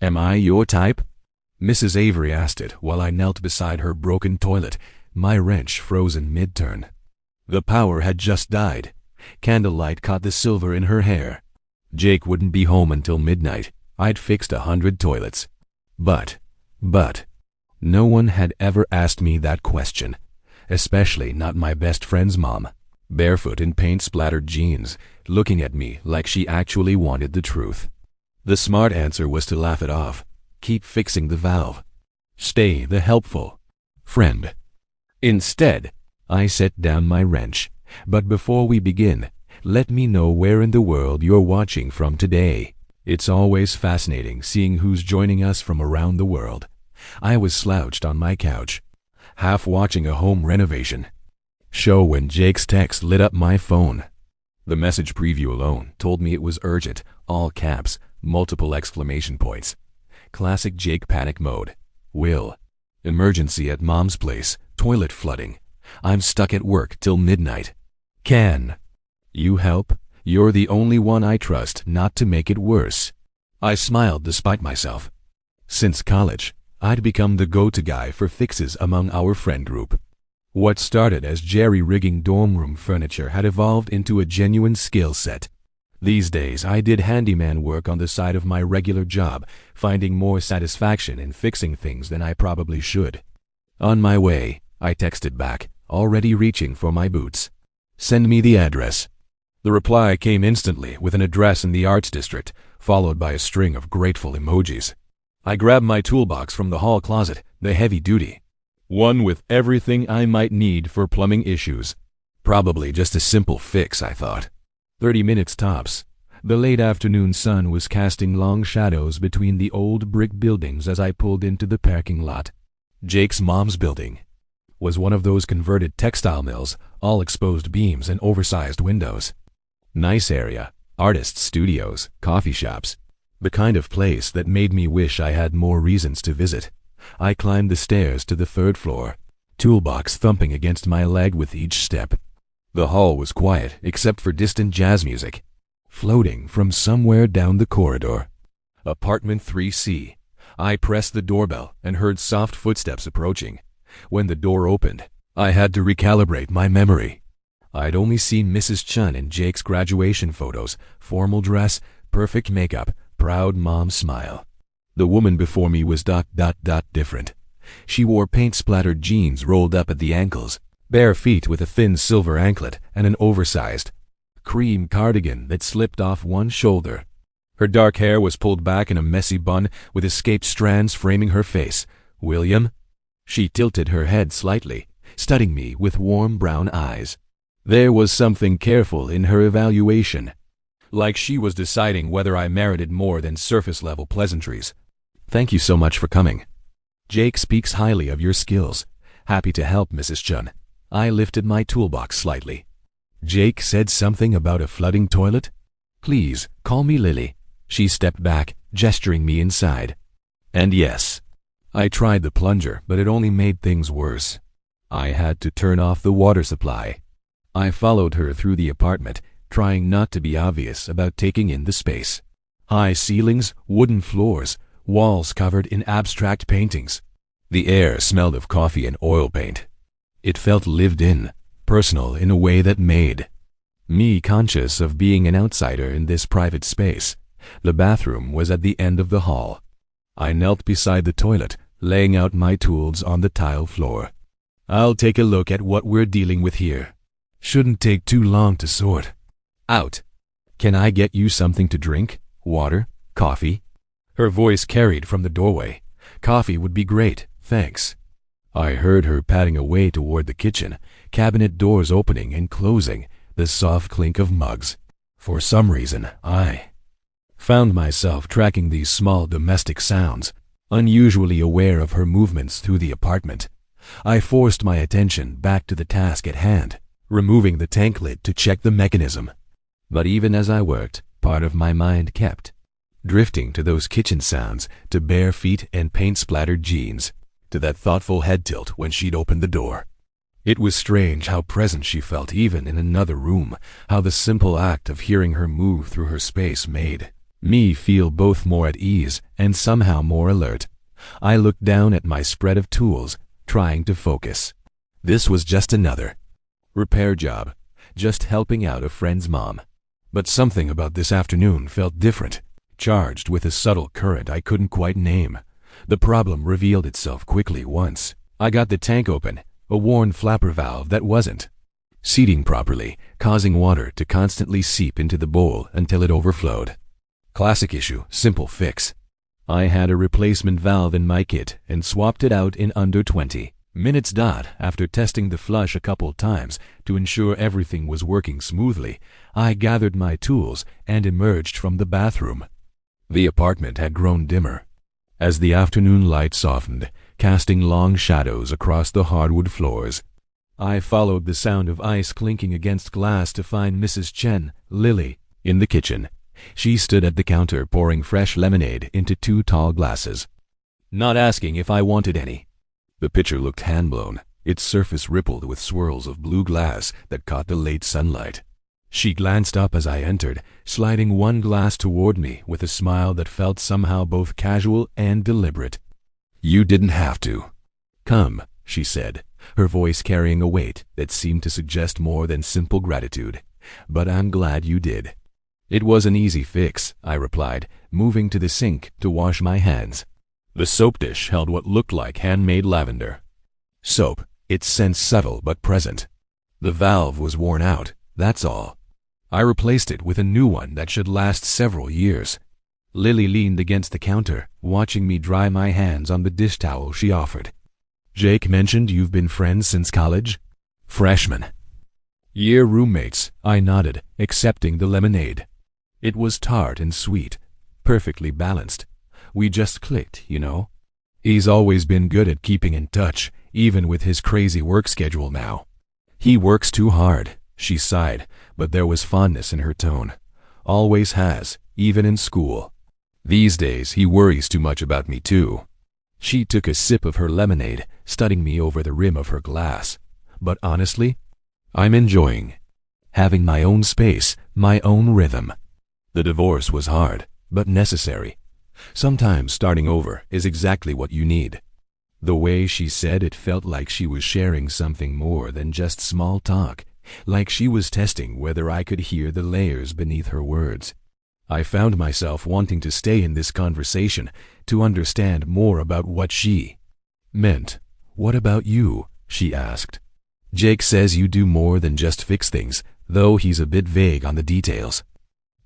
"Am I your type?" Mrs. Avery asked it while I knelt beside her broken toilet, my wrench frozen mid-turn. The power had just died. Candlelight caught the silver in her hair. Jake wouldn't be home until midnight. I'd fixed 100 toilets. But, no one had ever asked me that question, especially not my best friend's mom, barefoot in paint-splattered jeans, looking at me like she actually wanted the truth. The smart answer was to laugh it off. Keep fixing the valve. Stay the helpful friend. Instead, I set down my wrench. But before we begin, let me know where in the world you're watching from today. It's always fascinating seeing who's joining us from around the world. I was slouched on my couch, half watching a home renovation show when Jake's text lit up my phone. The message preview alone told me it was urgent, all caps, multiple exclamation points. Classic Jake panic mode. Will. Emergency at mom's place. Toilet flooding. I'm stuck at work till midnight. Can you help? You're the only one I trust not to make it worse. I smiled despite myself. Since college, I'd become the go-to guy for fixes among our friend group. What started as jerry-rigging dorm room furniture had evolved into a genuine skill set. These days, I did handyman work on the side of my regular job, finding more satisfaction in fixing things than I probably should. On my way, I texted back, already reaching for my boots. Send me the address. The reply came instantly with an address in the Arts District, followed by a string of grateful emojis. I grabbed my toolbox from the hall closet, the heavy-duty one with everything I might need for plumbing issues. Probably just a simple fix, I thought. 30 minutes tops. The late afternoon sun was casting long shadows between the old brick buildings as I pulled into the parking lot. Jake's mom's building was one of those converted textile mills, all exposed beams and oversized windows. Nice area, artists' studios, coffee shops. The kind of place that made me wish I had more reasons to visit. I climbed the stairs to the 3rd floor, toolbox thumping against my leg with each step. The hall was quiet except for distant jazz music, floating from somewhere down the corridor. Apartment 3C. I pressed the doorbell and heard soft footsteps approaching. When the door opened, I had to recalibrate my memory. I'd only seen Mrs. Chun in Jake's graduation photos, formal dress, perfect makeup, proud mom smile. The woman before me was different. She wore paint-splattered jeans rolled up at the ankles, bare feet with a thin silver anklet, and an oversized cream cardigan that slipped off one shoulder. Her dark hair was pulled back in a messy bun with escaped strands framing her face. "William?" She tilted her head slightly, studying me with warm brown eyes. There was something careful in her evaluation, like she was deciding whether I merited more than surface-level pleasantries. "Thank you so much for coming. Jake speaks highly of your skills. Happy to help, Mrs. Chun." I lifted my toolbox slightly. "Jake said something about a flooding toilet?" "Please, call me Lily." She stepped back, gesturing me inside. And yes, I tried the plunger, but it only made things worse. I had to turn off the water supply. I followed her through the apartment, trying not to be obvious about taking in the space. High ceilings, wooden floors, walls covered in abstract paintings. The air smelled of coffee and oil paint. It felt lived in, personal in a way that made me conscious of being an outsider in this private space. The bathroom was at the end of the hall. I knelt beside the toilet, laying out my tools on the tile floor. "I'll take a look at what we're dealing with here. Shouldn't take too long to sort out. Can I get you something to drink? Water? Coffee?" Her voice carried from the doorway. "Coffee would be great, thanks." I heard her padding away toward the kitchen, cabinet doors opening and closing, the soft clink of mugs. For some reason, I found myself tracking these small domestic sounds, unusually aware of her movements through the apartment. I forced my attention back to the task at hand, removing the tank lid to check the mechanism. But even as I worked, part of my mind kept drifting to those kitchen sounds, to bare feet and paint-splattered jeans, to that thoughtful head tilt when she'd opened the door. It was strange how present she felt even in another room, how the simple act of hearing her move through her space made me feel both more at ease and somehow more alert. I looked down at my spread of tools, trying to focus. This was just another repair job, just helping out a friend's mom. But something about this afternoon felt different, charged with a subtle current I couldn't quite name. The problem revealed itself quickly once I got the tank open, a worn flapper valve that wasn't seating properly, causing water to constantly seep into the bowl until it overflowed. Classic issue, simple fix. I had a replacement valve in my kit and swapped it out in under 20 minutes. After testing the flush a couple times to ensure everything was working smoothly, I gathered my tools and emerged from the bathroom. The apartment had grown dimmer as the afternoon light softened, casting long shadows across the hardwood floors. I followed the sound of ice clinking against glass to find Mrs. Chen, Lily, in the kitchen. She stood at the counter pouring fresh lemonade into 2 tall glasses, not asking if I wanted any. The pitcher looked hand-blown, its surface rippled with swirls of blue glass that caught the late sunlight. She glanced up as I entered, sliding one glass toward me with a smile that felt somehow both casual and deliberate. "You didn't have to." "Come," she said, her voice carrying a weight that seemed to suggest more than simple gratitude. "But I'm glad you did." "It was an easy fix," I replied, moving to the sink to wash my hands. The soap dish held what looked like handmade lavender soap, its scent subtle but present. The valve was worn out, that's all. I replaced it with a new one that should last several years. Lily leaned against the counter, watching me dry my hands on the dish towel she offered. "Jake mentioned you've been friends since college?" "Freshman year roommates," I nodded, accepting the lemonade. It was tart and sweet, perfectly balanced. We just clicked, you know. He's always been good at keeping in touch, even with his crazy work schedule now. "He works too hard," she sighed, but there was fondness in her tone. "Always has, even in school. These days he worries too much about me too." She took a sip of her lemonade, studying me over the rim of her glass. "But honestly, I'm enjoying having my own space, my own rhythm." The divorce was hard, but necessary. Sometimes starting over is exactly what you need. The way she said it felt like she was sharing something more than just small talk, like she was testing whether I could hear the layers beneath her words. I found myself wanting to stay in this conversation to understand more about what she meant. "What about you?" she asked. "Jake says you do more than just fix things, though he's a bit vague on the details."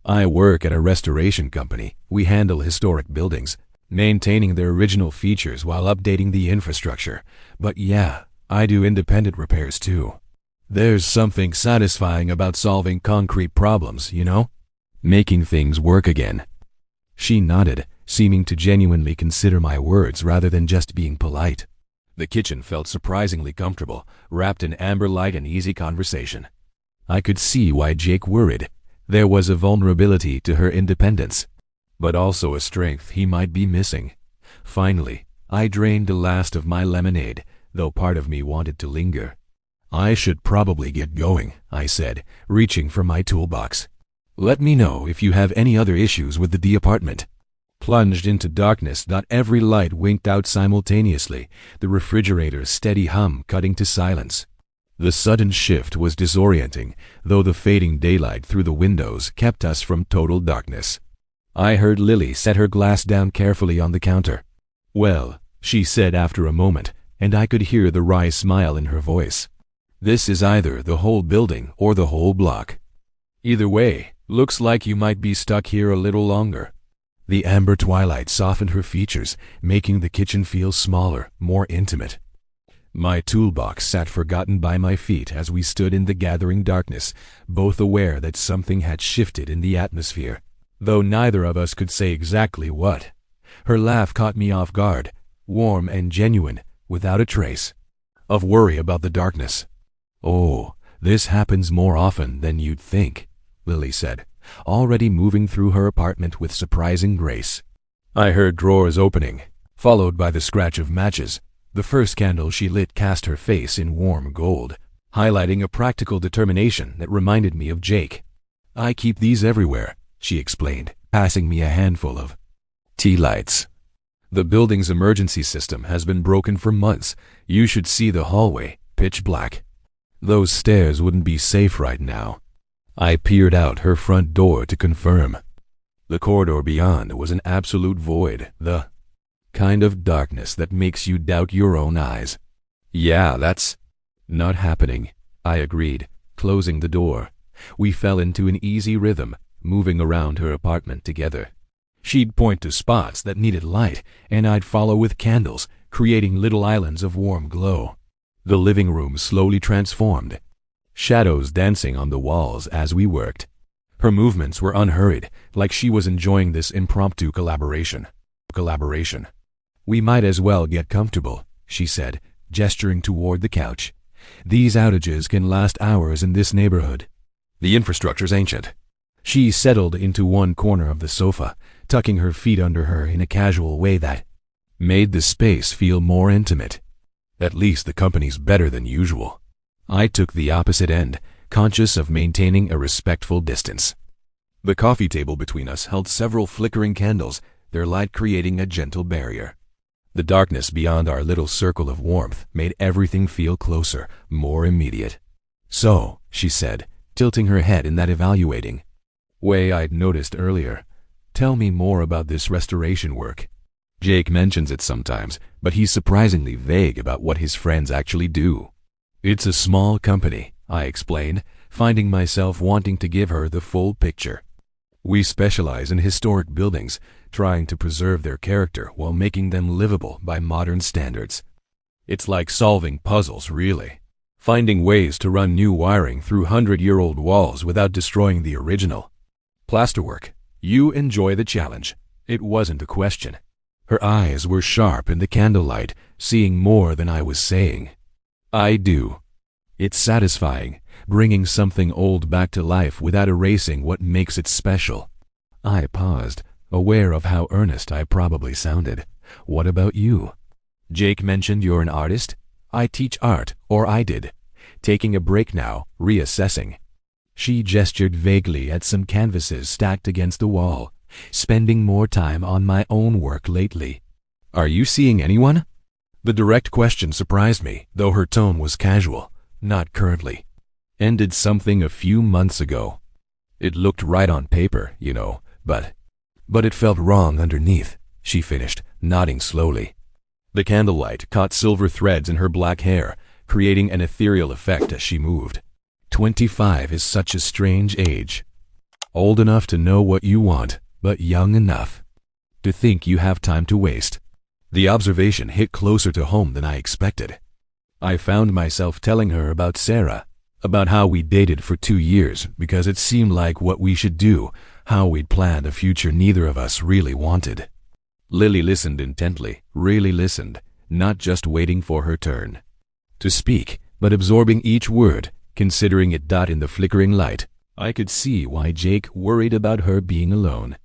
"I work at a restoration company. We handle historic buildings, maintaining their original features while updating the infrastructure. But yeah, I do independent repairs too. There's something satisfying about solving concrete problems, you know? Making things work again." She nodded, seeming to genuinely consider my words rather than just being polite. The kitchen felt surprisingly comfortable, wrapped in amber light and easy conversation. I could see why Jake worried. There was a vulnerability to her independence, but also a strength he might be missing. Finally, I drained the last of my lemonade, though part of me wanted to linger. "I should probably get going," I said, reaching for my toolbox. "Let me know if you have any other issues with the apartment." Plunged into darkness, every light winked out simultaneously, the refrigerator's steady hum cutting to silence. The sudden shift was disorienting, though the fading daylight through the windows kept us from total darkness. I heard Lily set her glass down carefully on the counter. "Well," she said after a moment, and I could hear the wry smile in her voice. "This is either the whole building or the whole block. Either way, looks like you might be stuck here a little longer." The amber twilight softened her features, making the kitchen feel smaller, more intimate. My toolbox sat forgotten by my feet as we stood in the gathering darkness, both aware that something had shifted in the atmosphere, though neither of us could say exactly what. Her laugh caught me off guard, warm and genuine, without a trace of worry about the darkness. "Oh, this happens more often than you'd think," Lily said, already moving through her apartment with surprising grace. I heard drawers opening, followed by the scratch of matches. The first candle she lit cast her face in warm gold, highlighting a practical determination that reminded me of Jake. "I keep these everywhere. she explained, passing me a handful of tea lights. The building's emergency system has been broken for months. You should see the hallway, pitch black. Those stairs wouldn't be safe right now. I peered out her front door to confirm. The corridor beyond was an absolute void, the kind of darkness that makes you doubt your own eyes. Yeah, that's not happening, I agreed, closing the door. We fell into an easy rhythm, moving around her apartment together. She'd point to spots that needed light, and I'd follow with candles, creating little islands of warm glow. The living room slowly transformed, shadows dancing on the walls as we worked. Her movements were unhurried, like she was enjoying this impromptu collaboration. We might as well get comfortable, she said, gesturing toward the couch. These outages can last hours in this neighborhood. The infrastructure's ancient. She settled into one corner of the sofa, tucking her feet under her in a casual way that made the space feel more intimate. At least the company's better than usual. I took the opposite end, conscious of maintaining a respectful distance. The coffee table between us held several flickering candles, their light creating a gentle barrier. The darkness beyond our little circle of warmth made everything feel closer, more immediate. So, she said, tilting her head in that evaluating way I'd noticed earlier, tell me more about this restoration work. Jake mentions it sometimes, but he's surprisingly vague about what his friends actually do. It's a small company, I explained, finding myself wanting to give her the full picture. We specialize in historic buildings, trying to preserve their character while making them livable by modern standards. It's like solving puzzles, really. Finding ways to run new wiring through 100-year-old walls without destroying the original. Plasterwork. You enjoy the challenge. It wasn't a question. Her eyes were sharp in the candlelight, seeing more than I was saying. I do. It's satisfying, bringing something old back to life without erasing what makes it special. I paused, aware of how earnest I probably sounded. What about you? Jake mentioned you're an artist. I teach art, or I did. Taking a break now, reassessing. She gestured vaguely at some canvases stacked against the wall. Spending more time on my own work lately. Are you seeing anyone? The direct question surprised me, though her tone was casual. Not currently. Ended something a few months ago. It looked right on paper, you know, but it felt wrong underneath, she finished, nodding slowly. The candlelight caught silver threads in her black hair, creating an ethereal effect as she moved. 25 is such a strange age. Old enough to know what you want, but young enough to think you have time to waste. The observation hit closer to home than I expected. I found myself telling her about Sarah, about how we dated for 2 years because it seemed like what we should do, how we'd planned a future neither of us really wanted. Lily listened intently, really listened, not just waiting for her turn to speak, but absorbing each word, considering it in the flickering light. I could see why Jake worried about her being alone.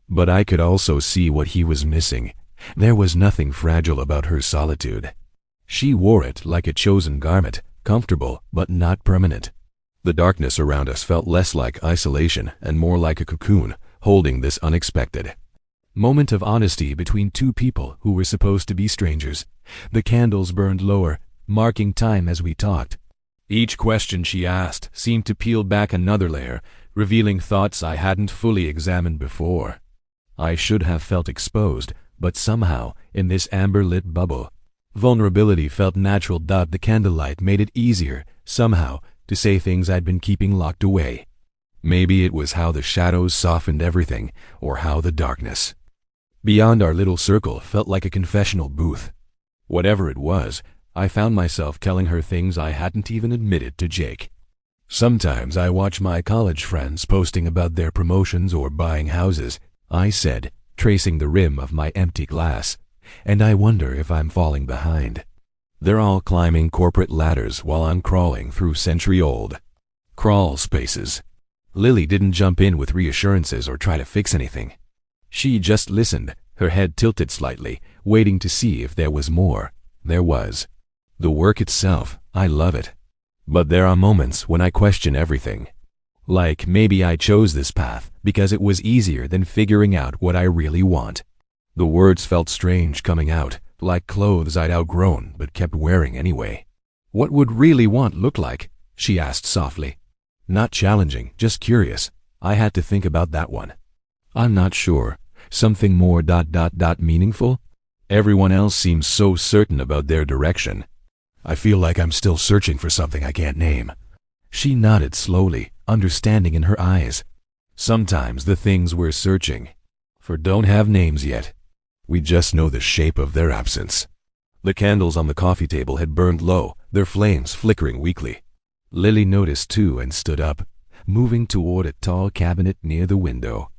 But I could also see what he was missing. There was nothing fragile about her solitude. She wore it like a chosen garment, comfortable but not permanent. The darkness around us felt less like isolation and more like a cocoon, holding this unexpected moment of honesty between two people who were supposed to be strangers. The candles burned lower, marking time as we talked. Each question she asked seemed to peel back another layer, revealing thoughts I hadn't fully examined before. I should have felt exposed, but somehow, in this amber-lit bubble, vulnerability felt natural. The candlelight made it easier, somehow, to say things I'd been keeping locked away. Maybe it was how the shadows softened everything, or how the darkness beyond our little circle felt like a confessional booth. Whatever it was, I found myself telling her things I hadn't even admitted to Jake. Sometimes I watch my college friends posting about their promotions or buying houses, I said, tracing the rim of my empty glass, and I wonder if I'm falling behind. They're all climbing corporate ladders while I'm crawling through century-old crawl spaces. Lily didn't jump in with reassurances or try to fix anything. She just listened, her head tilted slightly, waiting to see if there was more. There was. The work itself, I love it. But there are moments when I question everything. Like maybe I chose this path because it was easier than figuring out what I really want. The words felt strange coming out, like clothes I'd outgrown but kept wearing anyway. What would really want look like? She asked softly. Not challenging, just curious. I had to think about that one. I'm not sure. Something more ... meaningful? Everyone else seems so certain about their direction. I feel like I'm still searching for something I can't name. She nodded slowly, understanding in her eyes. Sometimes the things we're searching for don't have names yet. We just know the shape of their absence. The candles on the coffee table had burned low, their flames flickering weakly. Lily noticed too and stood up, moving toward a tall cabinet near the window.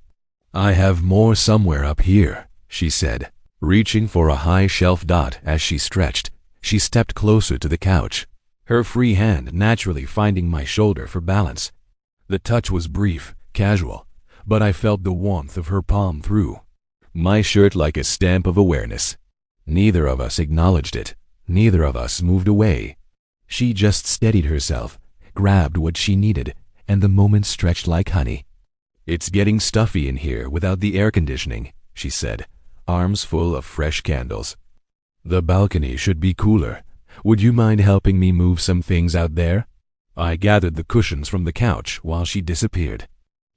I have more somewhere up here, she said, reaching for a high shelf dot as she stretched. She stepped closer to the couch, her free hand naturally finding my shoulder for balance. The touch was brief, casual, but I felt the warmth of her palm through my shirt like a stamp of awareness. Neither of us acknowledged it. Neither of us moved away. She just steadied herself, grabbed what she needed, and the moment stretched like honey. It's getting stuffy in here without the air conditioning, she said, arms full of fresh candles. The balcony should be cooler. Would you mind helping me move some things out there? I gathered the cushions from the couch while she disappeared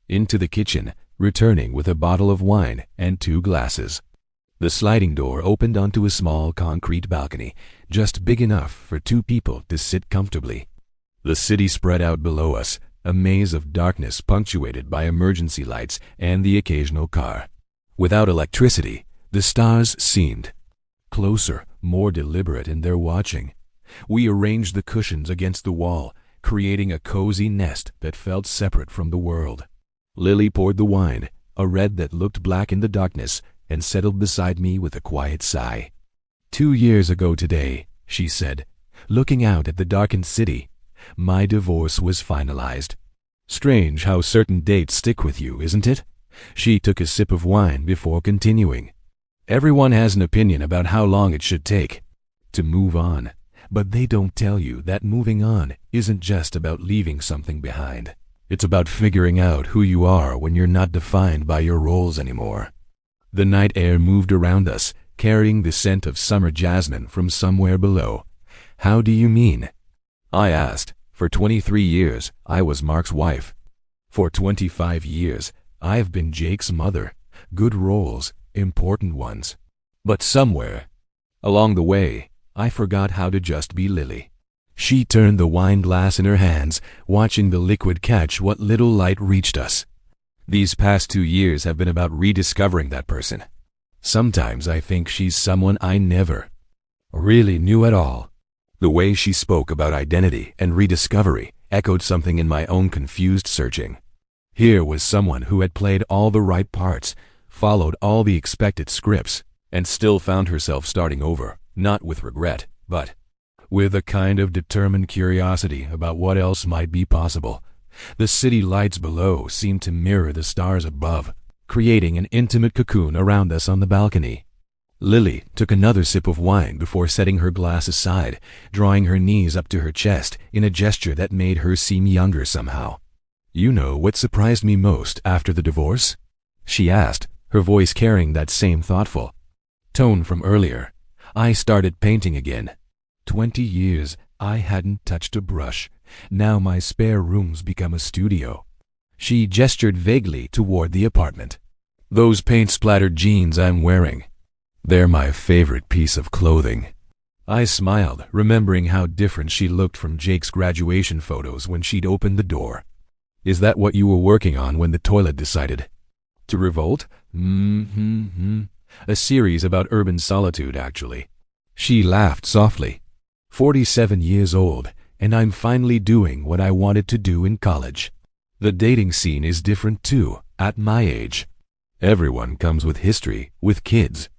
into the kitchen, returning with a bottle of wine and 2 glasses. The sliding door opened onto a small concrete balcony, just big enough for 2 people to sit comfortably. The city spread out below us, a maze of darkness punctuated by emergency lights and the occasional car. Without electricity, the stars seemed closer, more deliberate in their watching. We arranged the cushions against the wall, creating a cozy nest that felt separate from the world. Lily poured the wine, a red that looked black in the darkness, and settled beside me with a quiet sigh. 2 years ago today, she said, looking out at the darkened city, my divorce was finalized. Strange how certain dates stick with you, isn't it? She took a sip of wine before continuing. Everyone has an opinion about how long it should take to move on, but they don't tell you that moving on isn't just about leaving something behind. It's about figuring out who you are when you're not defined by your roles anymore. The night air moved around us, carrying the scent of summer jasmine from somewhere below. How do you mean? I asked. For 23 years, I was Mark's wife. For 25 years, I've been Jake's mother. Good roles, important ones. But somewhere along the way, I forgot how to just be Lily. She turned the wine glass in her hands, watching the liquid catch what little light reached us. These past 2 years have been about rediscovering that person. Sometimes I think she's someone I never really knew at all. The way she spoke about identity and rediscovery echoed something in my own confused searching. Here was someone who had played all the right parts, followed all the expected scripts, and still found herself starting over, not with regret, but with a kind of determined curiosity about what else might be possible. The city lights below seemed to mirror the stars above, creating an intimate cocoon around us on the balcony. Lily took another sip of wine before setting her glass aside, drawing her knees up to her chest in a gesture that made her seem younger somehow. You know what surprised me most after the divorce? She asked, her voice carrying that same thoughtful tone from earlier. I started painting again. 20 years I hadn't touched a brush. Now my spare room's become a studio. She gestured vaguely toward the apartment. Those paint-splattered jeans I'm wearing, they're my favorite piece of clothing. I smiled, remembering how different she looked from Jake's graduation photos when she'd opened the door. Is that what you were working on when the toilet decided to revolt? A series about urban solitude, actually. She laughed softly. 47 years old, and I'm finally doing what I wanted to do in college. The dating scene is different too, at my age. Everyone comes with history, with kids,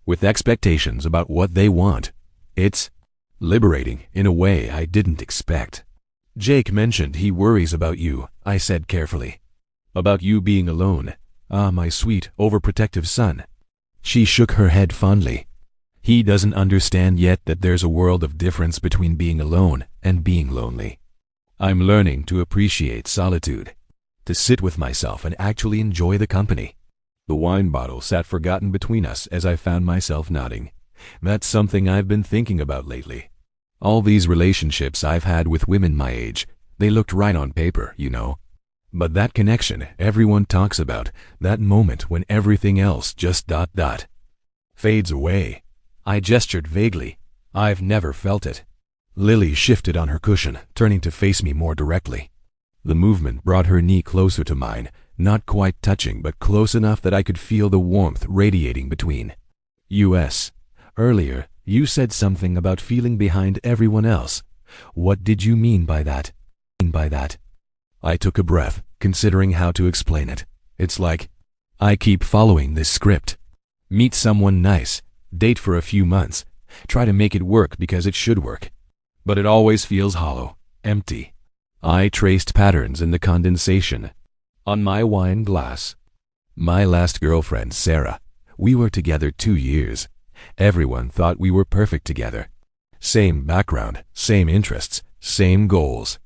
with expectations about what they want. It's liberating in a way I didn't expect. Jake mentioned he worries about you, I said carefully. About you being alone. Ah, my sweet, overprotective son. She shook her head fondly. He doesn't understand yet that there's a world of difference between being alone and being lonely. I'm learning to appreciate solitude. to sit with myself and actually enjoy the company. The wine bottle sat forgotten between us as I found myself nodding. That's something I've been thinking about lately. All these relationships I've had with women my age, they looked right on paper, you know. But that connection everyone talks about, that moment when everything else just fades away. I gestured vaguely. I've never felt it. Lily shifted on her cushion, turning to face me more directly. The movement brought her knee closer to mine, not quite touching but close enough that I could feel the warmth radiating between. Earlier, you said something about feeling behind everyone else. What did you mean by that? I took a breath, considering how to explain it. It's like, I keep following this script. Meet someone nice, date for a few months, try to make it work because it should work. But it always feels hollow, empty. I traced patterns in the condensation on my wine glass. My last girlfriend, Sarah, we were together 2 years. Everyone thought we were perfect together. Same background, same interests, same goals.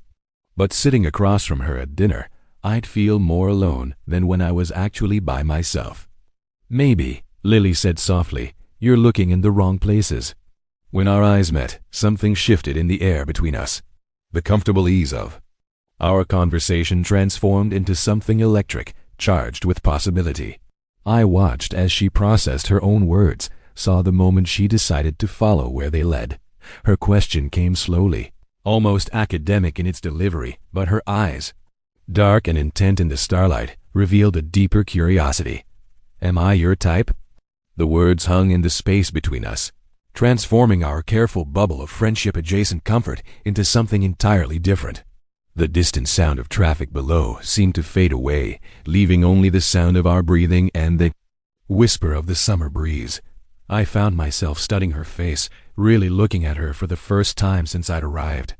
But sitting across from her at dinner, I'd feel more alone than when I was actually by myself. Maybe, Lily said softly, you're looking in the wrong places. When our eyes met, something shifted in the air between us. The comfortable ease of our conversation transformed into something electric, charged with possibility. I watched as she processed her own words, saw the moment she decided to follow where they led. Her question came slowly, almost academic in its delivery, but her eyes, dark and intent in the starlight, revealed a deeper curiosity. Am I your type? The words hung in the space between us, transforming our careful bubble of friendship-adjacent comfort into something entirely different. The distant sound of traffic below seemed to fade away, leaving only the sound of our breathing and the whisper of the summer breeze. I found myself studying her face, really looking at her for the first time since I'd arrived.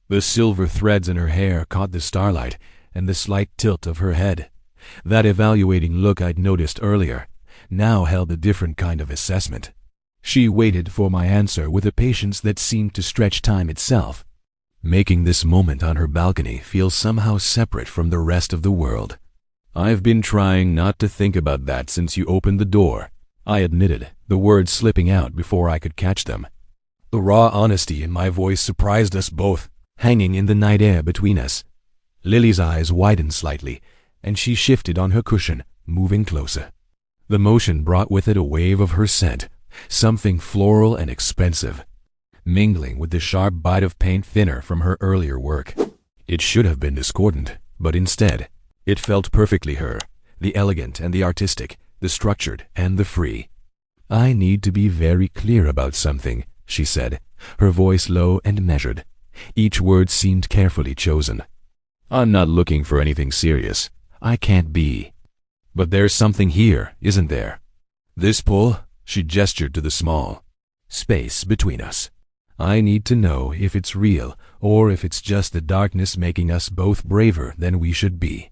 The silver threads in her hair caught the starlight, and the slight tilt of her head. That evaluating look I'd noticed earlier now held a different kind of assessment. She waited for my answer with a patience that seemed to stretch time itself, making this moment on her balcony feel somehow separate from the rest of the world. I've been trying not to think about that since you opened the door, I admitted, the words slipping out before I could catch them. The raw honesty in my voice surprised us both, hanging in the night air between us. Lily's eyes widened slightly, and she shifted on her cushion, moving closer. The motion brought with it a wave of her scent, something floral and expensive, mingling with the sharp bite of paint thinner from her earlier work. It should have been discordant, but instead, it felt perfectly her, the elegant and the artistic, the structured and the free. I need to be very clear about something, she said, her voice low and measured. Each word seemed carefully chosen. I'm not looking for anything serious. I can't be. But there's something here, isn't there? This pull, she gestured to the small space between us. I need to know if it's real or if it's just the darkness making us both braver than we should be.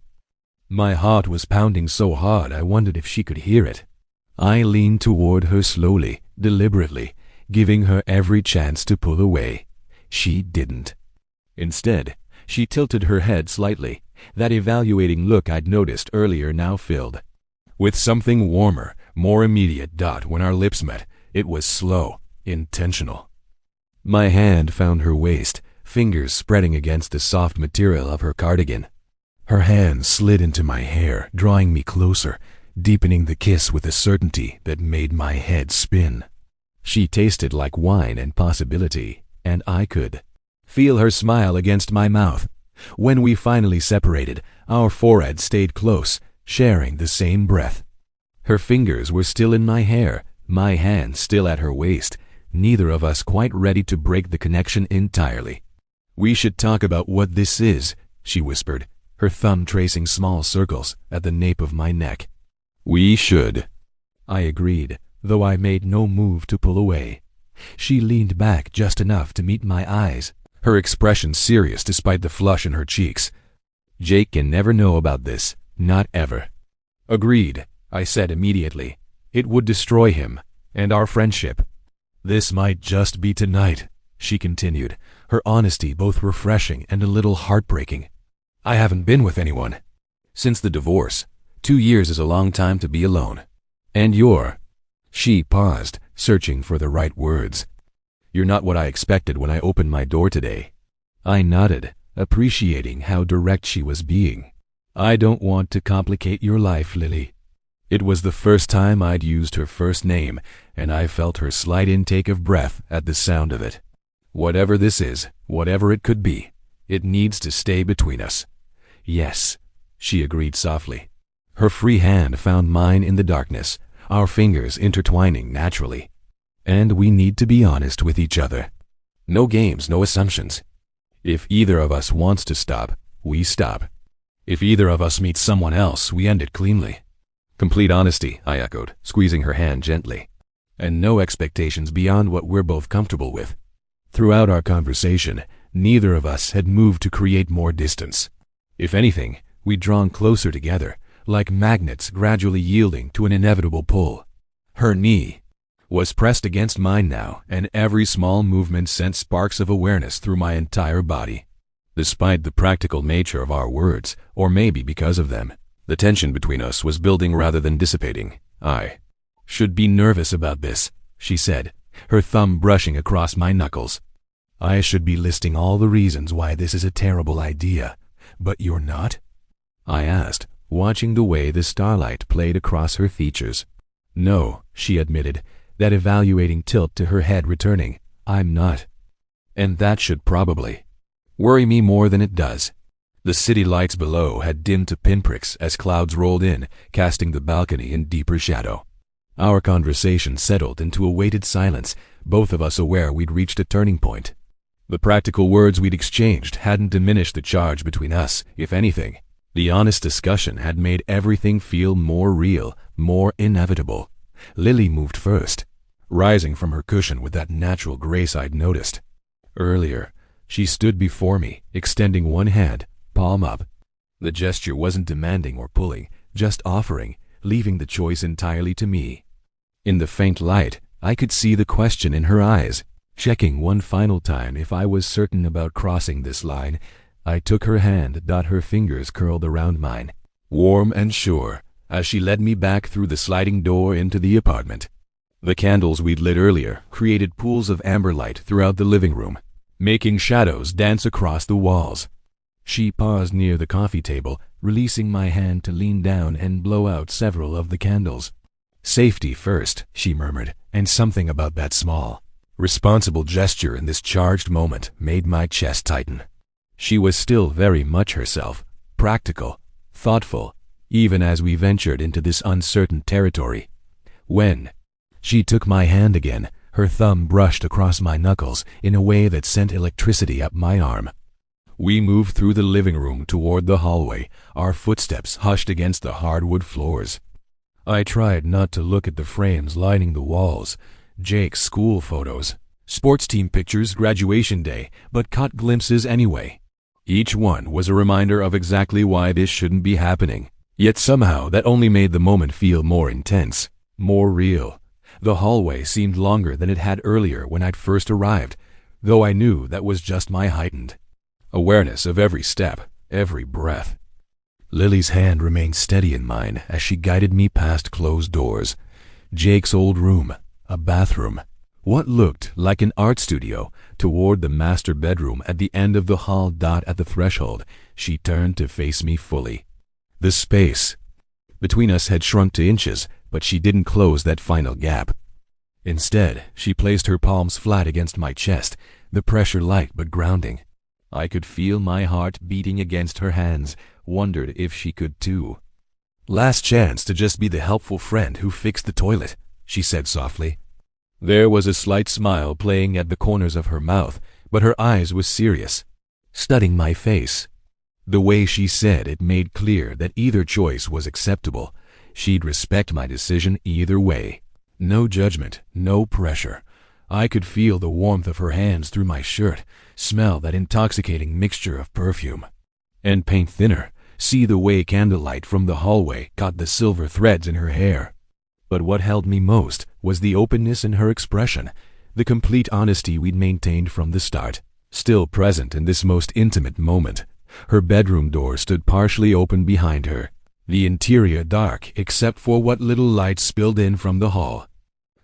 My heart was pounding so hard I wondered if she could hear it. I leaned toward her slowly, deliberately, giving her every chance to pull away. She didn't. Instead, she tilted her head slightly, that evaluating look I'd noticed earlier now filled with something warmer, more immediate. When our lips met, it was slow, intentional. My hand found her waist, fingers spreading against the soft material of her cardigan. Her hand slid into my hair, drawing me closer, deepening the kiss with a certainty that made my head spin. She tasted like wine and possibility, and I could feel her smile against my mouth. When we finally separated, our foreheads stayed close, sharing the same breath. Her fingers were still in my hair, my hand still at her waist, neither of us quite ready to break the connection entirely. We should talk about what this is, she whispered, her thumb tracing small circles at the nape of my neck. We should, I agreed, though I made no move to pull away. She leaned back just enough to meet my eyes, her expression serious despite the flush in her cheeks. Jake can never know about this, not ever. Agreed, I said immediately. It would destroy him, and our friendship. This might just be tonight, she continued, her honesty both refreshing and a little heartbreaking. I haven't been with anyone. Since the divorce, 2 years is a long time to be alone. And She paused, searching for the right words. You're not what I expected when I opened my door today. I nodded, appreciating how direct she was being. I don't want to complicate your life, Lily. It was the first time I'd used her first name, and I felt her slight intake of breath at the sound of it. Whatever this is, whatever it could be, it needs to stay between us. Yes, she agreed softly. Her free hand found mine in the darkness, our fingers intertwining naturally. And we need to be honest with each other. No games, no assumptions. If either of us wants to stop, we stop. If either of us meets someone else, we end it cleanly. Complete honesty, I echoed, squeezing her hand gently. And no expectations beyond what we're both comfortable with. Throughout our conversation, neither of us had moved to create more distance. If anything, we'd drawn closer together, like magnets gradually yielding to an inevitable pull. Her knee was pressed against mine now, and every small movement sent sparks of awareness through my entire body. Despite the practical nature of our words, or maybe because of them, the tension between us was building rather than dissipating. I should be nervous about this, she said, her thumb brushing across my knuckles. I should be listing all the reasons why this is a terrible idea, but you're not? I asked, watching the way the starlight played across her features. No, she admitted, that evaluating tilt to her head returning. I'm not. And that should probably worry me more than it does. The city lights below had dimmed to pinpricks as clouds rolled in, casting the balcony in deeper shadow. Our conversation settled into a weighted silence, both of us aware we'd reached a turning point. The practical words we'd exchanged hadn't diminished the charge between us, if anything. The honest discussion had made everything feel more real, more inevitable. Lily moved first, rising from her cushion with that natural grace I'd noticed. Earlier, she stood before me, extending one hand, palm up. The gesture wasn't demanding or pulling, just offering, leaving the choice entirely to me. In the faint light, I could see the question in her eyes. Checking one final time if I was certain about crossing this line, I took her hand, her fingers curled around mine, warm and sure, as she led me back through the sliding door into the apartment. The candles we'd lit earlier created pools of amber light throughout the living room, making shadows dance across the walls. She paused near the coffee table, releasing my hand to lean down and blow out several of the candles. Safety first, she murmured, and something about that small, responsible gesture in this charged moment made my chest tighten. She was still very much herself, practical, thoughtful, even as we ventured into this uncertain territory. When she took my hand again, her thumb brushed across my knuckles in a way that sent electricity up my arm. We moved through the living room toward the hallway, our footsteps hushed against the hardwood floors. I tried not to look at the frames lining the walls, Jake's school photos, sports team pictures, graduation day, but caught glimpses anyway. Each one was a reminder of exactly why this shouldn't be happening. Yet somehow that only made the moment feel more intense, more real. The hallway seemed longer than it had earlier when I'd first arrived, though I knew that was just my heightened awareness of every step, every breath. Lily's hand remained steady in mine as she guided me past closed doors. Jake's old room, a bathroom, what looked like an art studio, toward the master bedroom at the end of the hall. At the threshold, she turned to face me fully. The space between us had shrunk to inches, but she didn't close that final gap. Instead, she placed her palms flat against my chest, the pressure light but grounding. I could feel my heart beating against her hands, wondered if she could too. Last chance to just be the helpful friend who fixed the toilet, she said softly. There was a slight smile playing at the corners of her mouth, but her eyes were serious, studying my face. The way she said it made clear that either choice was acceptable. She'd respect my decision either way. No judgment, no pressure. I could feel the warmth of her hands through my shirt, smell that intoxicating mixture of perfume and paint thinner, see the way candlelight from the hallway caught the silver threads in her hair. But what held me most was the openness in her expression, the complete honesty we'd maintained from the start, still present in this most intimate moment. Her bedroom door stood partially open behind her, the interior dark except for what little light spilled in from the hall.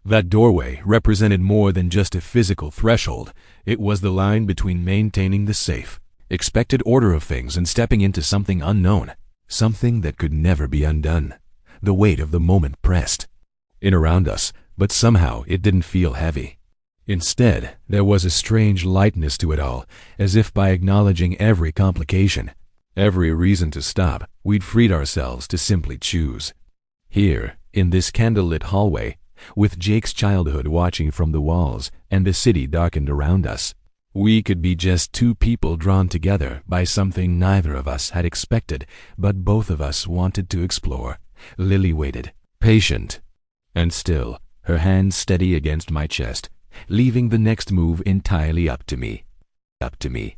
That doorway represented more than just a physical threshold. It was the line between maintaining the safe, expected order of things and stepping into something unknown, something that could never be undone. The weight of the moment pressed in around us, but somehow it didn't feel heavy. Instead, there was a strange lightness to it all, as if by acknowledging every complication, every reason to stop, we'd freed ourselves to simply choose. Here, in this candlelit hallway, with Jake's childhood watching from the walls and the city darkened around us, we could be just two people drawn together by something neither of us had expected, but both of us wanted to explore. Lily waited, patient and still, her hand steady against my chest, leaving the next move entirely up to me.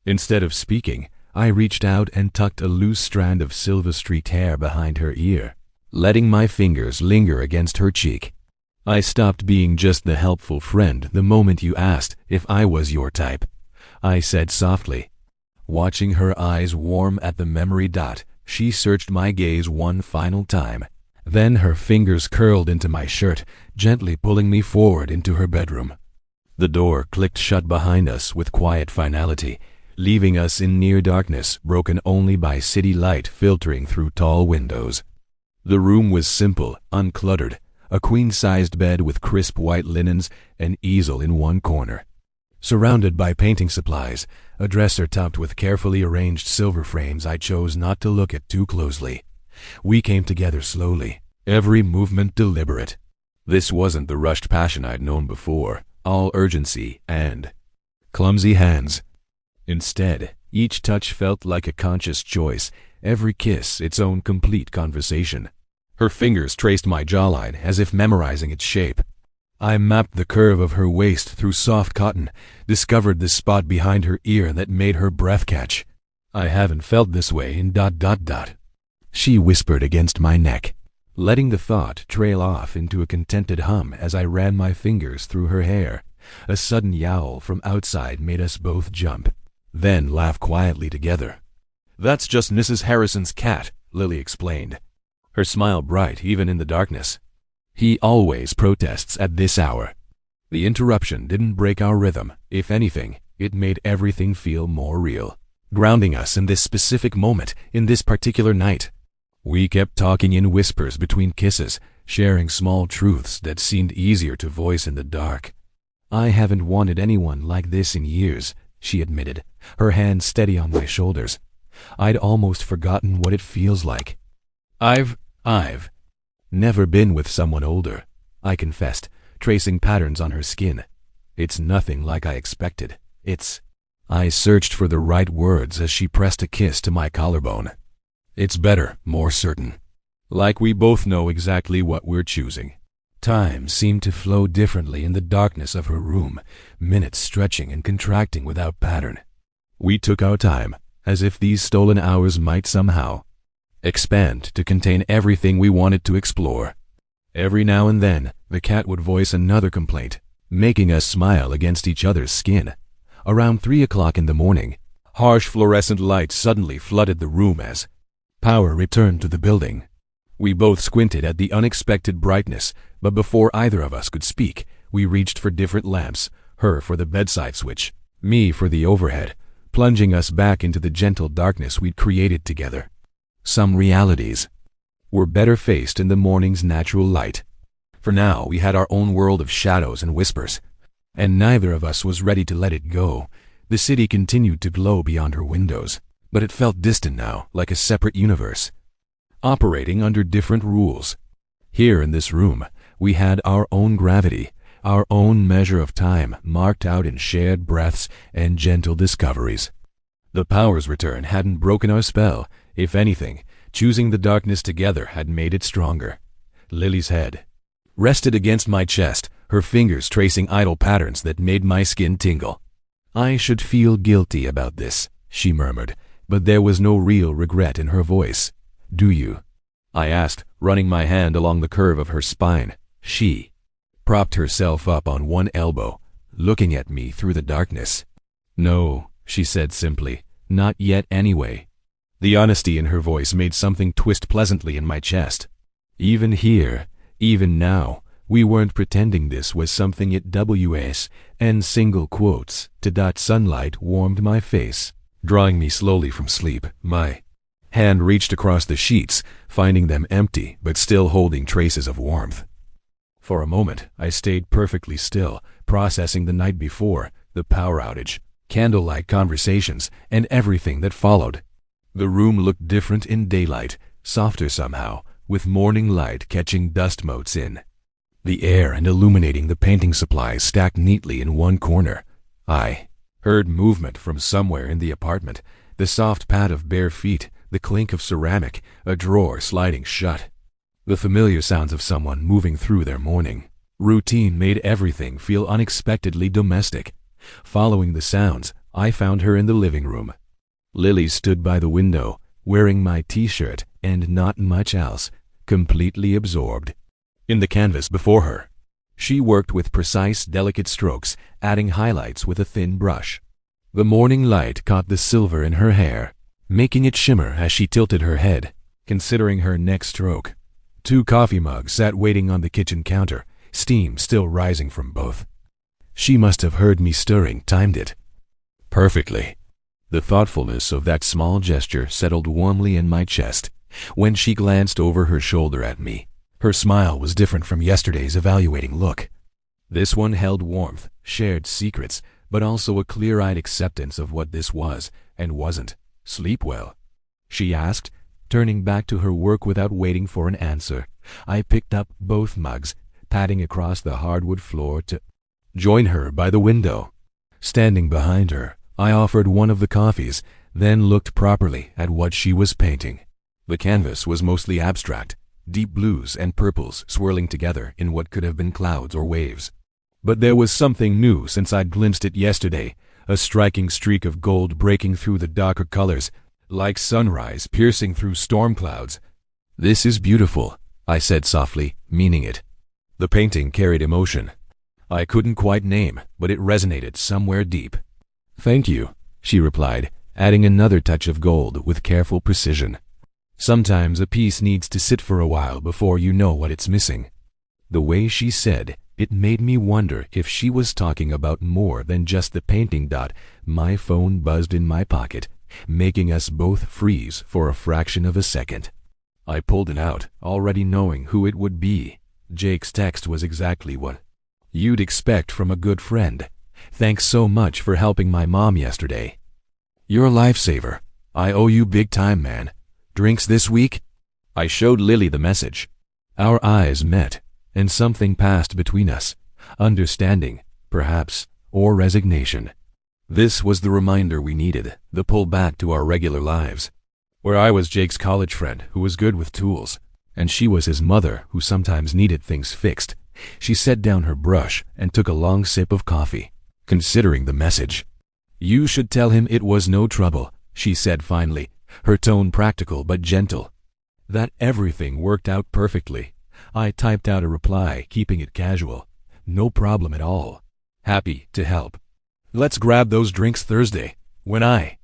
Instead of speaking, I reached out and tucked a loose strand of silver-streaked hair behind her ear, letting my fingers linger against her cheek. I stopped being just the helpful friend the moment you asked if I was your type, I said softly. Watching her eyes warm at the memory dot, she searched my gaze one final time. Then her fingers curled into my shirt, gently pulling me forward into her bedroom. The door clicked shut behind us with quiet finality, leaving us in near darkness broken only by city light filtering through tall windows. The room was simple, uncluttered, a queen-sized bed with crisp white linens, an easel in one corner. Surrounded by painting supplies, a dresser topped with carefully arranged silver frames I chose not to look at too closely. We came together slowly, every movement deliberate. This wasn't the rushed passion I'd known before, all urgency and clumsy hands. Instead, each touch felt like a conscious choice, every kiss its own complete conversation. Her fingers traced my jawline as if memorizing its shape. I mapped the curve of her waist through soft cotton, discovered the spot behind her ear that made her breath catch. I haven't felt this way in ... She whispered against my neck, letting the thought trail off into a contented hum as I ran my fingers through her hair. A sudden yowl from outside made us both jump, then laugh quietly together. "That's just Mrs. Harrison's cat," Lily explained, her smile bright even in the darkness. He always protests at this hour. The interruption didn't break our rhythm. If anything, it made everything feel more real, grounding us in this specific moment, in this particular night. We kept talking in whispers between kisses, sharing small truths that seemed easier to voice in the dark. "I haven't wanted anyone like this in years," she admitted, her hand steady on my shoulders. "I'd almost forgotten what it feels like." I've never been with someone older," I confessed, tracing patterns on her skin. "It's nothing like I expected. I searched for the right words as she pressed a kiss to my collarbone. "It's better, more certain. Like we both know exactly what we're choosing." Time seemed to flow differently in the darkness of her room, minutes stretching and contracting without pattern. We took our time, as if these stolen hours might somehow expand to contain everything we wanted to explore. Every now and then, the cat would voice another complaint, making us smile against each other's skin. Around 3 o'clock in the morning, harsh fluorescent light suddenly flooded the room as power returned to the building. We both squinted at the unexpected brightness, but before either of us could speak, we reached for different lamps, her for the bedside switch, me for the overhead, plunging us back into the gentle darkness we'd created together. Some realities were better faced in the morning's natural light. For now, we had our own world of shadows and whispers, and neither of us was ready to let it go. The city continued to glow beyond her windows, but it felt distant now, like a separate universe, operating under different rules. Here in this room, we had our own gravity, our own measure of time marked out in shared breaths and gentle discoveries. The power's return hadn't broken our spell. If anything, choosing the darkness together had made it stronger. Lily's head rested against my chest, her fingers tracing idle patterns that made my skin tingle. "I should feel guilty about this," she murmured, but there was no real regret in her voice. "Do you?" I asked, running my hand along the curve of her spine. She propped herself up on one elbow, looking at me through the darkness. "No," she said simply, Not yet anyway. The honesty in her voice made something twist pleasantly in my chest. Even here, even now, we weren't pretending this was something it was, and single quotes to sunlight warmed my face, drawing me slowly from sleep. My hand reached across the sheets, finding them empty but still holding traces of warmth. For a moment, I stayed perfectly still, processing the night before, the power outage, candlelight conversations, and everything that followed. The room looked different in daylight, softer somehow, with morning light catching dust motes in the air and illuminating the painting supplies stacked neatly in one corner. I heard movement from somewhere in the apartment, the soft pad of bare feet, the clink of ceramic, a drawer sliding shut. The familiar sounds of someone moving through their morning routine made everything feel unexpectedly domestic. Following the sounds, I found her in the living room. Lily stood by the window, wearing my t-shirt and not much else, completely absorbed in the canvas before her. She worked with precise, delicate strokes, adding highlights with a thin brush. The morning light caught the silver in her hair, making it shimmer as she tilted her head, considering her next stroke. 2 coffee mugs sat waiting on the kitchen counter, steam still rising from both. She must have heard me stirring, timed it perfectly. The thoughtfulness of that small gesture settled warmly in my chest. When she glanced over her shoulder at me, her smile was different from yesterday's evaluating look. This one held warmth, shared secrets, but also a clear-eyed acceptance of what this was and wasn't. "Sleep well?" she asked, turning back to her work without waiting for an answer. I picked up both mugs, padding across the hardwood floor to join her by the window. Standing behind her, I offered one of the coffees, then looked properly at what she was painting. The canvas was mostly abstract, deep blues and purples swirling together in what could have been clouds or waves. But there was something new since I'd glimpsed it yesterday, a striking streak of gold breaking through the darker colors, like sunrise piercing through storm clouds. "This is beautiful," I said softly, meaning it. The painting carried emotion I couldn't quite name, but it resonated somewhere deep. "Thank you," she replied, adding another touch of gold with careful precision. Sometimes a piece needs to sit for a while before you know what it's missing. The way she said it made me wonder if she was talking about more than just the painting. My phone buzzed in my pocket, making us both freeze for a fraction of a second. I pulled it out, already knowing who it would be. Jake's text was exactly what you'd expect from a good friend. "Thanks so much for helping my mom yesterday. You're a lifesaver. I owe you big time, man. Drinks this week?" I showed Lily the message. Our eyes met, and something passed between us. Understanding, perhaps, or resignation. This was the reminder we needed, the pull back to our regular lives, where I was Jake's college friend who was good with tools, and she was his mother who sometimes needed things fixed. She set down her brush and took a long sip of coffee, considering the message. "You should tell him it was no trouble," she said finally, her tone practical but gentle. That everything worked out perfectly. I typed out a reply, keeping it casual. "No problem at all. Happy to help. Let's grab those drinks Thursday." When I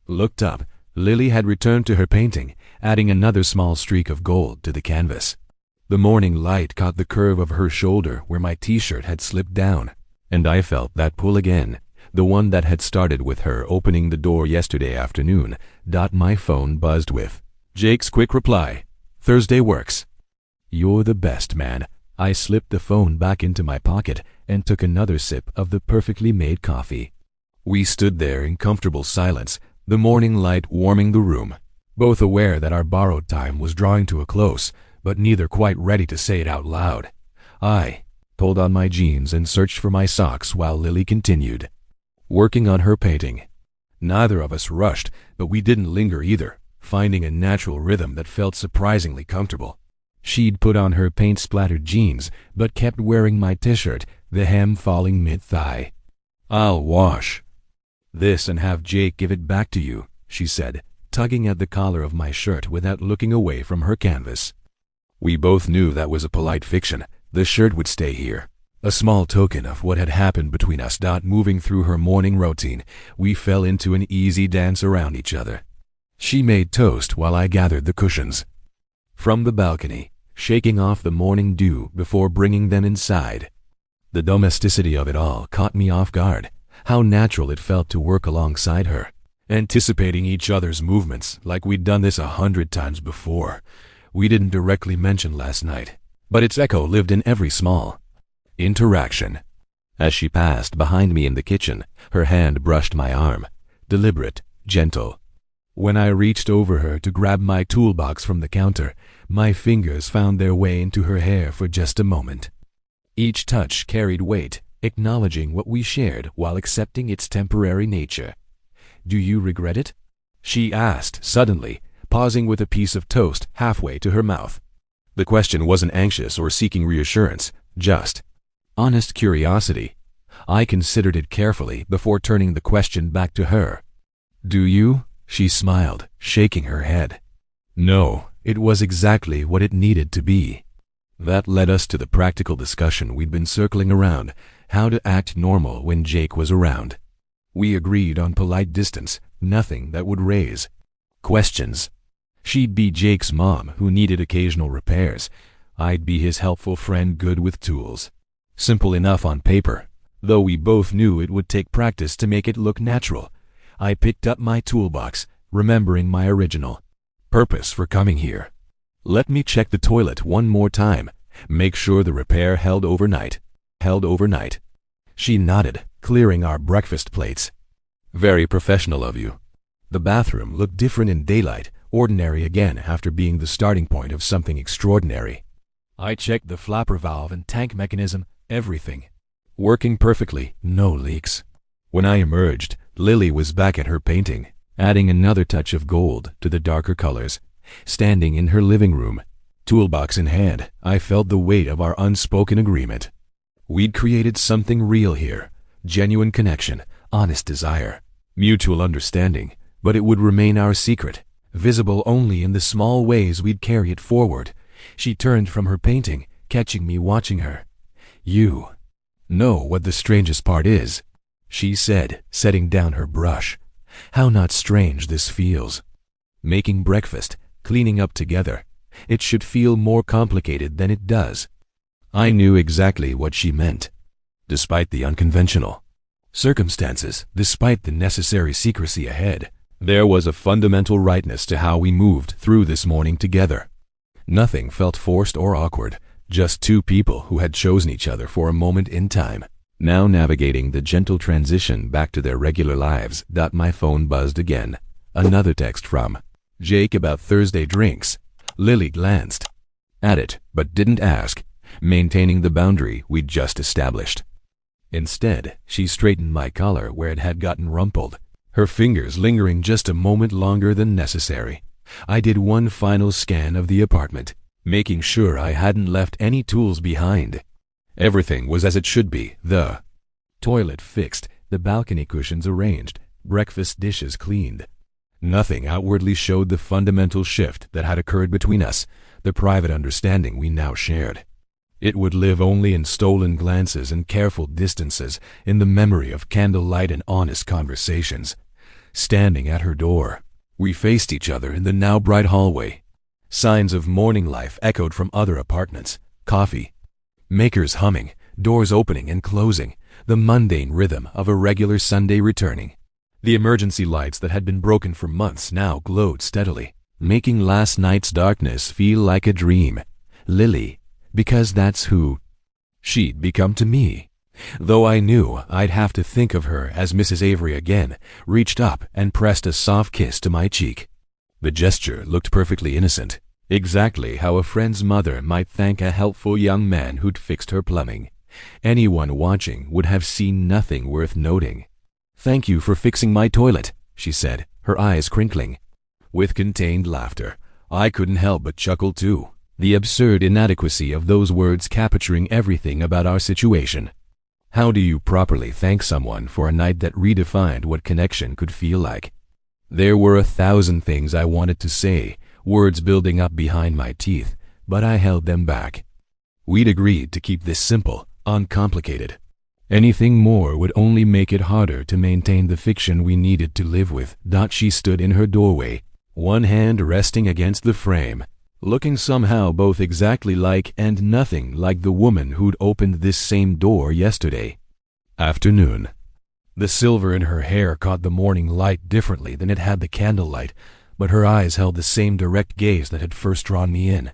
looked up, Lily had returned to her painting, adding another small streak of gold to the canvas. The morning light caught the curve of her shoulder where my t-shirt had slipped down, and I felt that pull again, the one that had started with her opening the door yesterday afternoon. My phone buzzed with Jake's quick reply, "Thursday works." "You're the best, man." I slipped the phone back into my pocket and took another sip of the perfectly made coffee. We stood there in comfortable silence, the morning light warming the room, both aware that our borrowed time was drawing to a close, but neither quite ready to say it out loud. I pulled on my jeans and searched for my socks while Lily continued working on her painting. Neither of us rushed, but we didn't linger either, finding a natural rhythm that felt surprisingly comfortable. She'd put on her paint-splattered jeans, but kept wearing my t-shirt, the hem falling mid-thigh. "I'll wash this and have Jake give it back to you," she said, tugging at the collar of my shirt without looking away from her canvas. We both knew that was a polite fiction. The shirt would stay here. A small token of what had happened between us. Moving through her morning routine, we fell into an easy dance around each other. She made toast while I gathered the cushions. From the balcony, shaking off the morning dew before bringing them inside. The domesticity of it all caught me off guard. How natural it felt to work alongside her, anticipating each other's movements like we'd done this 100 times before. We didn't directly mention last night, but its echo lived in every small interaction. As she passed behind me in the kitchen, her hand brushed my arm, deliberate, gentle. When I reached over her to grab my toolbox from the counter, my fingers found their way into her hair for just a moment. Each touch carried weight, acknowledging what we shared while accepting its temporary nature. "Do you regret it?" she asked suddenly, pausing with a piece of toast halfway to her mouth. The question wasn't anxious or seeking reassurance, just honest curiosity. I considered it carefully before turning the question back to her. "Do you?" She smiled, shaking her head. No, it was exactly what it needed to be. That led us to the practical discussion we'd been circling around, how to act normal when Jake was around. We agreed on polite distance, nothing that would raise questions. She'd be Jake's mom who needed occasional repairs. I'd be his helpful friend good with tools. Simple enough on paper, though we both knew it would take practice to make it look natural. I picked up my toolbox, remembering my original purpose for coming here. Let me check the toilet one more time, make sure the repair held overnight. She nodded, clearing our breakfast plates. Very professional of you. The bathroom looked different in daylight, ordinary again after being the starting point of something extraordinary. I checked the flapper valve and tank mechanism, everything working perfectly, no leaks. When I emerged, Lily was back at her painting, adding another touch of gold to the darker colors. Standing in her living room, toolbox in hand, I felt the weight of our unspoken agreement. We'd created something real here, genuine connection, honest desire, mutual understanding, but it would remain our secret, visible only in the small ways we'd carry it forward. She turned from her painting, catching me watching her. "You know what the strangest part is," she said, setting down her brush. "How not strange this feels. Making breakfast, cleaning up together. It should feel more complicated than it does." I knew exactly what she meant. Despite the unconventional circumstances, despite the necessary secrecy ahead, there was a fundamental rightness to how we moved through this morning together. Nothing felt forced or awkward, just two people who had chosen each other for a moment in time, now navigating the gentle transition back to their regular lives. My phone buzzed again. Another text from Jake about Thursday drinks. Lily glanced at it, but didn't ask, maintaining the boundary we'd just established. Instead, she straightened my collar where it had gotten rumpled, her fingers lingering just a moment longer than necessary. I did one final scan of the apartment, making sure I hadn't left any tools behind. Everything was as it should be, the toilet fixed, the balcony cushions arranged, breakfast dishes cleaned. Nothing outwardly showed the fundamental shift that had occurred between us, the private understanding we now shared. It would live only in stolen glances and careful distances, in the memory of candlelight and honest conversations. Standing at her door, we faced each other in the now bright hallway. Signs of morning life echoed from other apartments. Coffee makers humming, doors opening and closing, the mundane rhythm of a regular Sunday returning. The emergency lights that had been broken for months now glowed steadily, making last night's darkness feel like a dream. Lily, because that's who she'd become to me. Though I knew I'd have to think of her as Mrs. Avery again, reached up and pressed a soft kiss to my cheek. The gesture looked perfectly innocent, exactly how a friend's mother might thank a helpful young man who'd fixed her plumbing. Anyone watching would have seen nothing worth noting. "Thank you for fixing my toilet," she said, her eyes crinkling. With contained laughter, I couldn't help but chuckle too, the absurd inadequacy of those words capturing everything about our situation. How do you properly thank someone for a night that redefined what connection could feel like? There were 1,000 things I wanted to say, words building up behind my teeth, but I held them back. We'd agreed to keep this simple, uncomplicated. Anything more would only make it harder to maintain the fiction we needed to live with. She stood in her doorway, one hand resting against the frame, looking somehow both exactly like and nothing like the woman who'd opened this same door yesterday. Afternoon. The silver in her hair caught the morning light differently than it had the candlelight, but her eyes held the same direct gaze that had first drawn me in.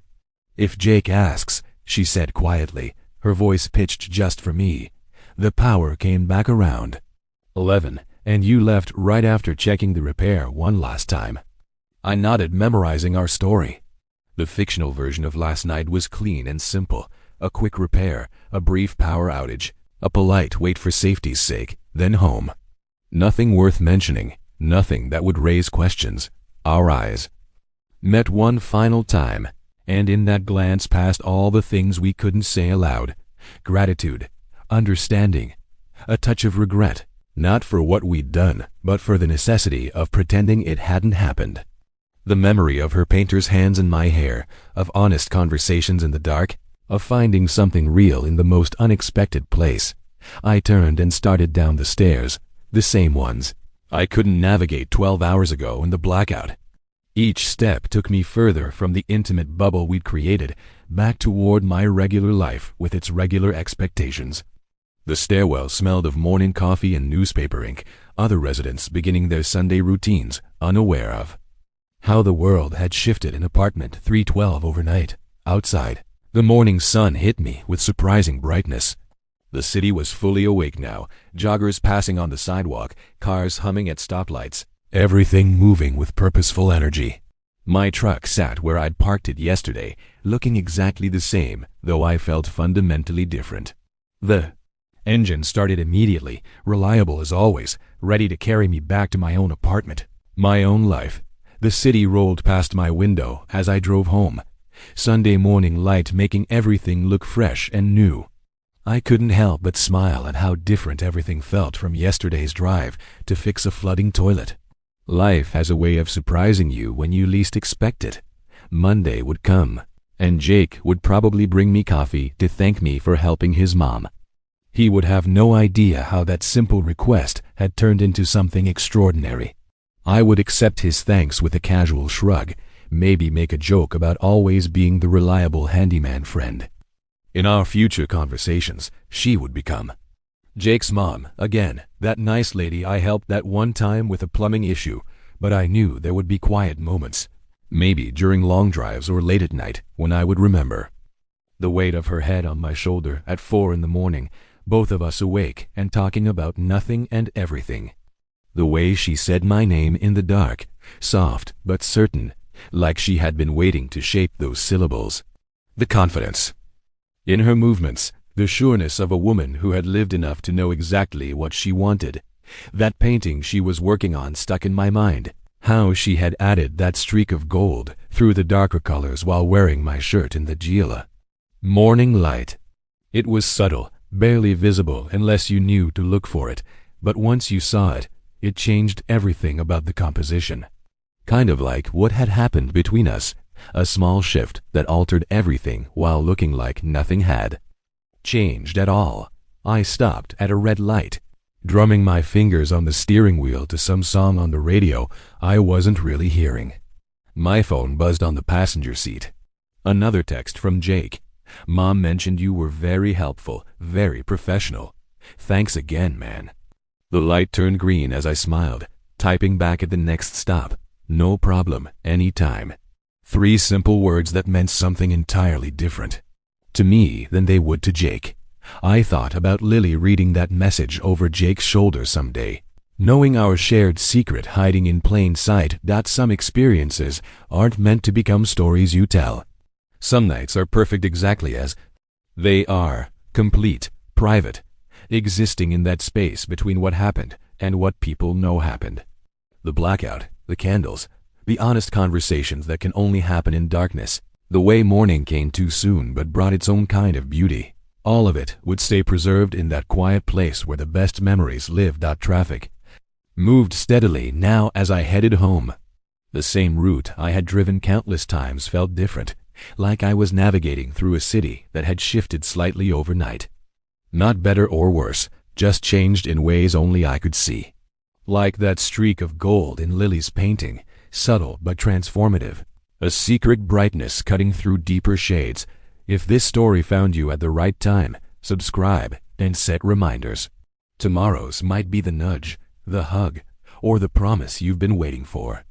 "If Jake asks," she said quietly, her voice pitched just for me. The power came back around. 11, and you left right after checking the repair one last time. I nodded, memorizing our story. The fictional version of last night was clean and simple. A quick repair, a brief power outage, a polite wait for safety's sake, then home. Nothing worth mentioning, nothing that would raise questions. Our eyes met one final time, and in that glance passed all the things we couldn't say aloud. Gratitude, understanding, a touch of regret, not for what we'd done, but for the necessity of pretending it hadn't happened. The memory of her painter's hands in my hair, of honest conversations in the dark, of finding something real in the most unexpected place. I turned and started down the stairs, the same ones I couldn't navigate 12 hours ago in the blackout. Each step took me further from the intimate bubble we'd created, back toward my regular life with its regular expectations. The stairwell smelled of morning coffee and newspaper ink, other residents beginning their Sunday routines, unaware of how the world had shifted in apartment 312 overnight. Outside, the morning sun hit me with surprising brightness. The city was fully awake now, joggers passing on the sidewalk, cars humming at stoplights, everything moving with purposeful energy. My truck sat where I'd parked it yesterday, looking exactly the same, though I felt fundamentally different. The engine started immediately, reliable as always, ready to carry me back to my own apartment, my own life. The city rolled past my window as I drove home, Sunday morning light making everything look fresh and new. I couldn't help but smile at how different everything felt from yesterday's drive to fix a flooding toilet. Life has a way of surprising you when you least expect it. Monday would come, and Jake would probably bring me coffee to thank me for helping his mom. He would have no idea how that simple request had turned into something extraordinary. I would accept his thanks with a casual shrug, maybe make a joke about always being the reliable handyman friend. In our future conversations, she would become Jake's mom, again, that nice lady I helped that one time with a plumbing issue, but I knew there would be quiet moments, maybe during long drives or late at night, when I would remember. The weight of her head on my shoulder at 4 a.m, both of us awake and talking about nothing and everything. The way she said my name in the dark, soft but certain, like she had been waiting to shape those syllables. The confidence in her movements, the sureness of a woman who had lived enough to know exactly what she wanted. That painting she was working on stuck in my mind. How she had added that streak of gold through the darker colors while wearing my shirt in the Gila. Morning light. It was subtle, barely visible unless you knew to look for it, but once you saw it, it changed everything about the composition. Kind of like what had happened between us, a small shift that altered everything while looking like nothing had changed at all. I stopped at a red light, drumming my fingers on the steering wheel to some song on the radio I wasn't really hearing. My phone buzzed on the passenger seat. Another text from Jake. "Mom mentioned you were very helpful, very professional. Thanks again, man." The light turned green as I smiled, typing back at the next stop. "No problem, anytime." 3 simple words that meant something entirely different to me than they would to Jake. I thought about Lily reading that message over Jake's shoulder someday, knowing our shared secret hiding in plain sight. That some experiences aren't meant to become stories you tell. Some nights are perfect exactly as they are, complete, private, existing in that space between what happened and what people know happened. The blackout, the candles, the honest conversations that can only happen in darkness, the way morning came too soon but brought its own kind of beauty. All of it would stay preserved in that quiet place where the best memories live. Traffic moved steadily now as I headed home. The same route I had driven countless times felt different, like I was navigating through a city that had shifted slightly overnight. Not better or worse, just changed in ways only I could see. Like that streak of gold in Lily's painting, subtle but transformative. A secret brightness cutting through deeper shades. If this story found you at the right time, subscribe and set reminders. Tomorrow's might be the nudge, the hug, or the promise you've been waiting for.